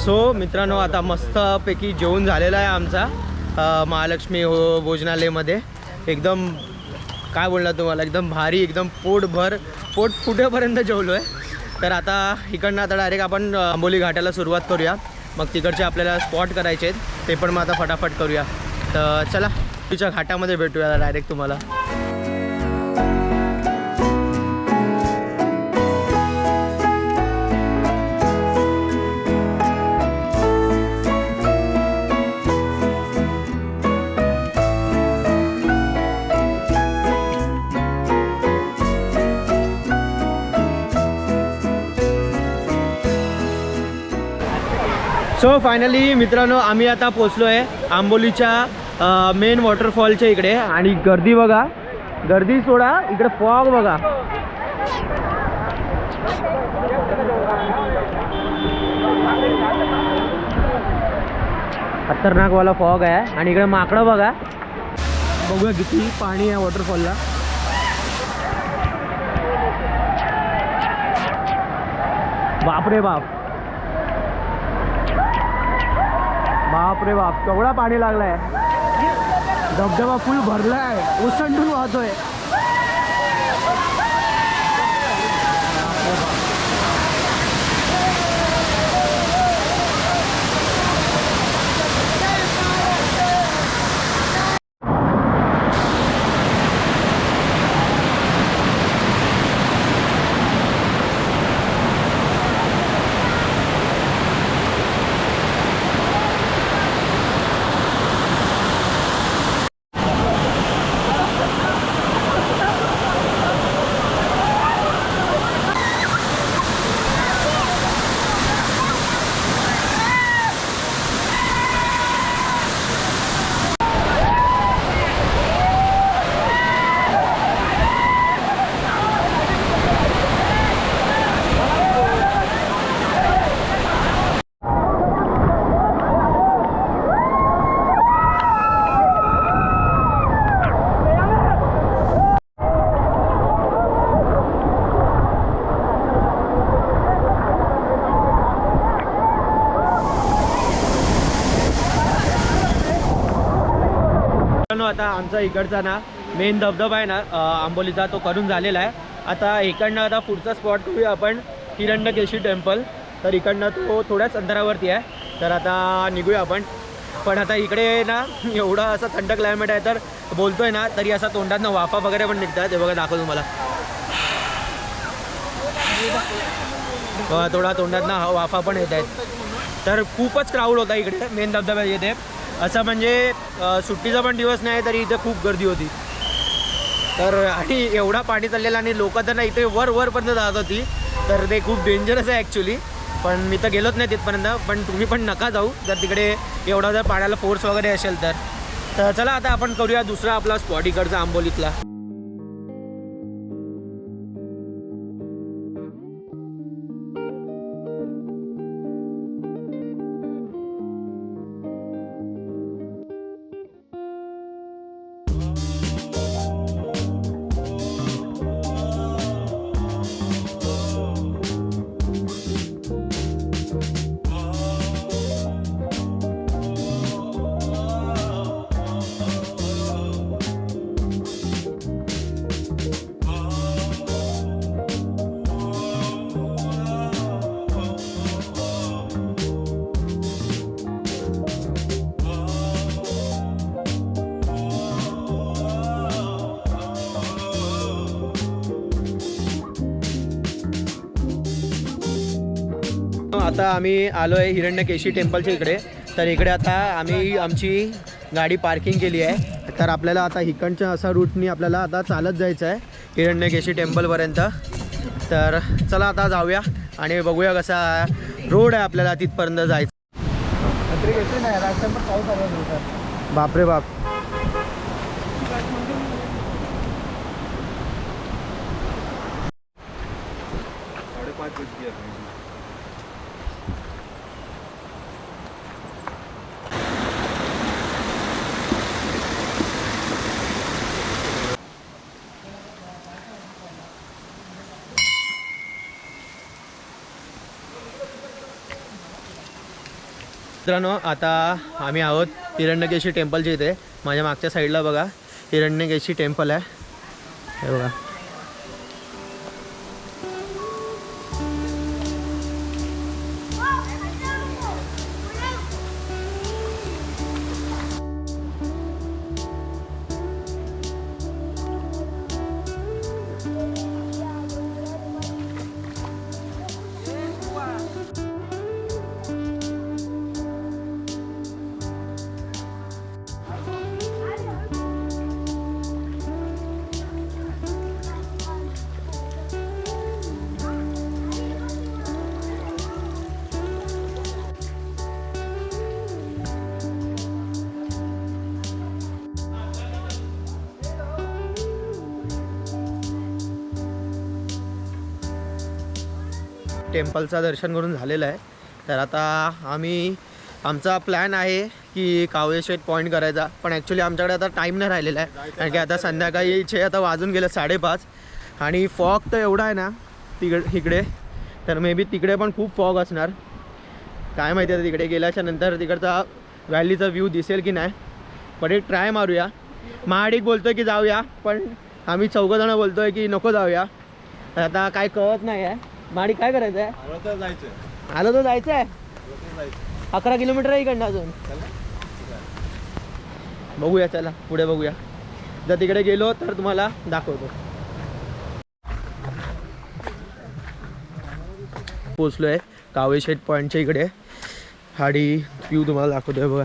So मित्रांनो, आता मस्तपैकी जेवण झालेला आहे आमचा महालक्ष्मी भोजनालयमध्ये। एकदम काय बोलणार तुम्हाला, एकदम भारी, एकदम पोट फुटेपर्यंत जेवलो आहे। तर आता इकडनं आता डायरेक्ट आपण आंबोली घाटाला सुरुवात करूया। मग तिकडचे आपल्याला स्पॉट करायचे आहेत, ते पण मग आता फटाफट करूया। तर चला, तिच्या घाटामध्ये भेटूया डायरेक्ट तुम्हाला। सो फायनली मित्रांनो, आम्ही आता पोचलो आहे आंबोलीच्या मेन वॉटरफॉलच्या इकडे। आणि गर्दी बघा, गर्दी सोडा, इकडे फॉग बघा। खतरनाकवाला फॉग आहे। आणि इकडे माकडं बघा, बघूया किती पाणी आहे वॉटरफॉलला। बापरे बाप, बाप रे बाप, केवढा पाणी लागलाय। धबधबा फुल भरलाय, ओसंडून वाहतोय। आता आमचा इकडचा ना मेन धबधबा आहे ना आंबोलीचा, तो करून झालेला आहे। आता इकडनं आता पुढचा स्पॉट करूया आपण, हिरण्यकेशी टेम्पल। तर इकडनं तो थोड्याच अंतरावरती आहे, तर आता निघूया आपण। पण आता इकडे ना एवढा असा थंड क्लायमेट आहे, तर बोलतोय ना तरी असा तोंडातनं वाफा वगैरे पण निघतात। ते बघा, दाखवतो तुम्हाला, थोडा तोंडातनं वाफा पण येत आहेत। तर खूपच क्राऊड होता इकडे मेन धबधब्यात येते। असं म्हणजे सुट्टीचा पण दिवस नाही तरी इथे खूप गर्दी होती। तर आणि एवढा पाणी चाललेला आणि लोक तर ना इथे वरपर्यंत जात होती। तर ते खूप डेंजरस आहे ॲक्च्युली, पण मी तर गेलोच नाही तिथपर्यंत। पण तुम्ही पण नका जाऊ जर तिकडे एवढा जर पाण्याला फोर्स वगैरे असेल तर चला आता आपण करूया दुसरा आपला स्पॉट इकडचा आंबोलीतला। आता आम्ही आलो आहे हिरण्यकेशी टेम्पलच्या इकडे। तर इकडे आता आम्ही आमची गाडी पार्किंग केली आहे। तर आपल्याला आता इकडच्या असा रूटनी आपल्याला आता चालत जायचं आहे हिरण्यकेशी टेम्पलपर्यंत। तर चला आता जाऊया आणि बघूया कसा रोड आहे आपल्याला तिथपर्यंत जायचं। बापरे बाप, मित्रांनो आता आम्ही आहोत हिरण्यकेशी टेम्पलच्या इथे. माझ्या मागच्या साईडला बघा हिरण्यकेशी टेम्पल आहे, हे बघा. टेम्पलचा दर्शन करून झालेलं आहे. तर आता आमचा प्लॅन आहे की कावळे पॉईंट करायचा, पण ॲक्च्युली आमच्याकडे आता टाईम नाही राहिलेला आहे, कारण की आता संध्याकाळीचे आता वाजून गेले 5:30 आणि फॉग तर एवढा आहे ना इकडे, तर मे बी तिकडे पण खूप फॉग असणार. काय माहिती आहे तिकडे गेल्याच्या नंतर तिकडचा व्हॅलीचा व्ह्यू दिसेल की नाही, पण एक ट्राय मारूया. महाडिक बोलतो आहे की जाऊया, पण आम्ही 4 बोलतो आहे की नको जाऊया. आता काय कळत नाही आहे. माडी काय करायचं आहे? आलो तर जायचं आहे. 11 किलोमीटर आहे इकडनं अजून. बघूया, चला पुढे बघूया. जर तिकडे गेलो तर तुम्हाला दाखवतो. पोचलो आहे कावळे पॉईंटच्या इकडे आणि व्ह्यू तुम्हाला दाखवतोय बघा.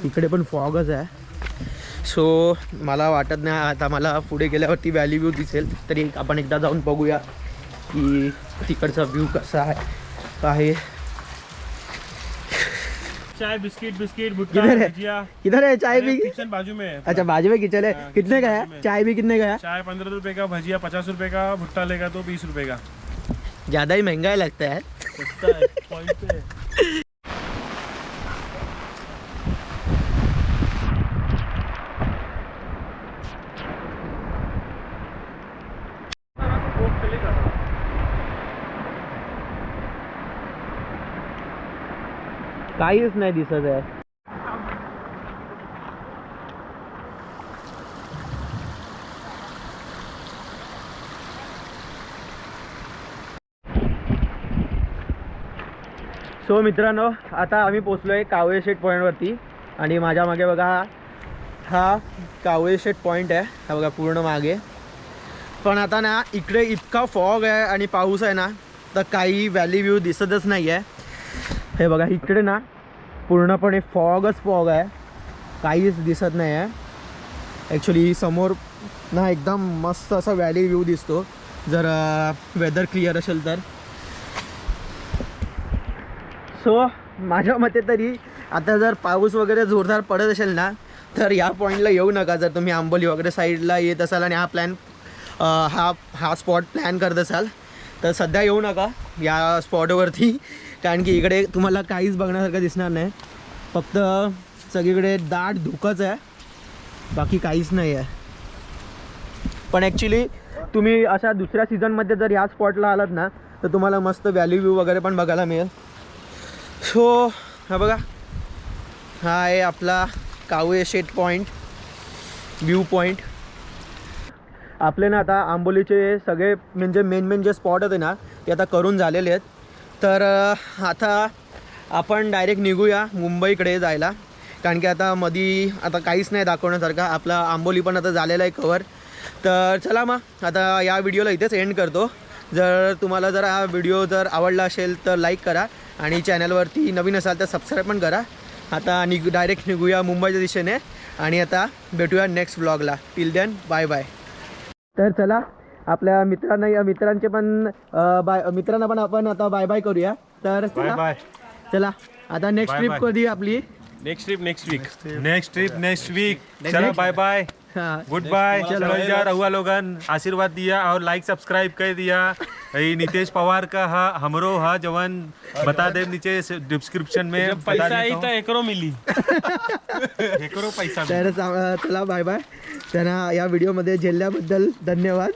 इकडे पण फॉगच आहे, सो मला वाटत नाही आता मला पुढे गेल्यावरती व्हॅली व्ह्यू दिसेल. तरी आपण एकदा जाऊन बघूया की तिकडचा व्ह्यू कसा आहे. चाय बिस्किट किधर है चाय भी? किचन बाजू में है. अच्छा बाजू में किचन है. कितने का है चाय भी? कितने का है? चाय 15 रुपए का, भजिया 50 रुपए का, भुट्टा लेगा तो 20 रुपए का. ज़्यादा ही महंगा ही लगता है. सस्ता है, पॉइंट पे है. काहीच नाही दिसत आहे. सो मित्रांनो आता आम्ही पोचलो आहे कावळे पॉईंटवरती आणि माझ्या मागे बघा हा कावळे पॉईंट आहे, हा बघा पूर्ण मागे. पण आता ना इकडे इतका फॉग आहे आणि पाऊस आहे ना, तर काही व्हॅली व्ह्यू दिसतच नाही आहे. हे बघा इकडे ना पूर्णपणे फॉग आहे, काहीच दिसत नाही आहे. ॲक्च्युली समोर ना एकदम मस्त असा व्हॅली व्ह्यू दिसतो जर वेदर क्लिअर असेल तर. सो माझ्या मते तरी आता जर पाऊस वगैरे जोरदार पडत असेल ना, तर या पॉईंटला येऊ नका. जर तुम्ही आंबोली वगैरे साईडला येत असाल आणि हा स्पॉट प्लॅन करत असाल तर सध्या येऊ नका या स्पॉटवरती, कारण की इकडे तुम्हाला काहीच बघण्यासारखं दिसणार नाही. फक्त सगळीकडे दाट धुकंच आहे, बाकी काहीच नाही आहे. पण ॲक्च्युली तुम्ही अशा दुसऱ्या सीझनमध्ये जर या स्पॉटला आलात ना, तर तुम्हाला मस्त व्हॅली व्ह्यू वगैरे पण बघायला मिळेल. सो हा बघा हा आहे आपला कावळे पॉईंट व्ह्यू पॉईंट. आपले ना आता आंबोलीचे सगळे म्हणजे मेन जे स्पॉट होते ना ते आता करून झालेले आहेत. तर आता आपण डायरेक्ट निघूया मुंबईकडे जायला, कारण की आता आता काहीच नाही दाखवण्यासारखं. आपला आंबोली पण आता झालेला आहे कवर. तर चला मग आता या व्हिडिओला इथेच एंड करतो. जर तुम्हाला जर हा व्हिडिओ जर आवडला असेल तर लाईक करा आणि चॅनलवरती नवीन असाल तर सबस्क्राईब पण करा. आता डायरेक्ट निघूया मुंबईच्या दिशेने आणि आता भेटूया नेक्स्ट व्लॉगला. Till then bye bye. तर चला आपल्या मित्रांचे पण मित्रांना पण आपण आता बाय बाय करूया. तर बाय. चला आता नेक्स्ट ट्रिप कधी आपली? Next trip next week. चलो बाय बाय, गुड बाय. चलो रहुआ लोगन आशीर्वाद दिया और लाइक सब्सक्राइब कर दिया. नितेश पवार का हमरो जवन बता दे नीचे डिस्क्रिप्शन में. पैसा आई तो एकरो मिली. एकरो पैसा. तर चला बाय बाय. त्यांना या व्हिडिओमध्ये जेलल्याबद्दल धन्यवाद.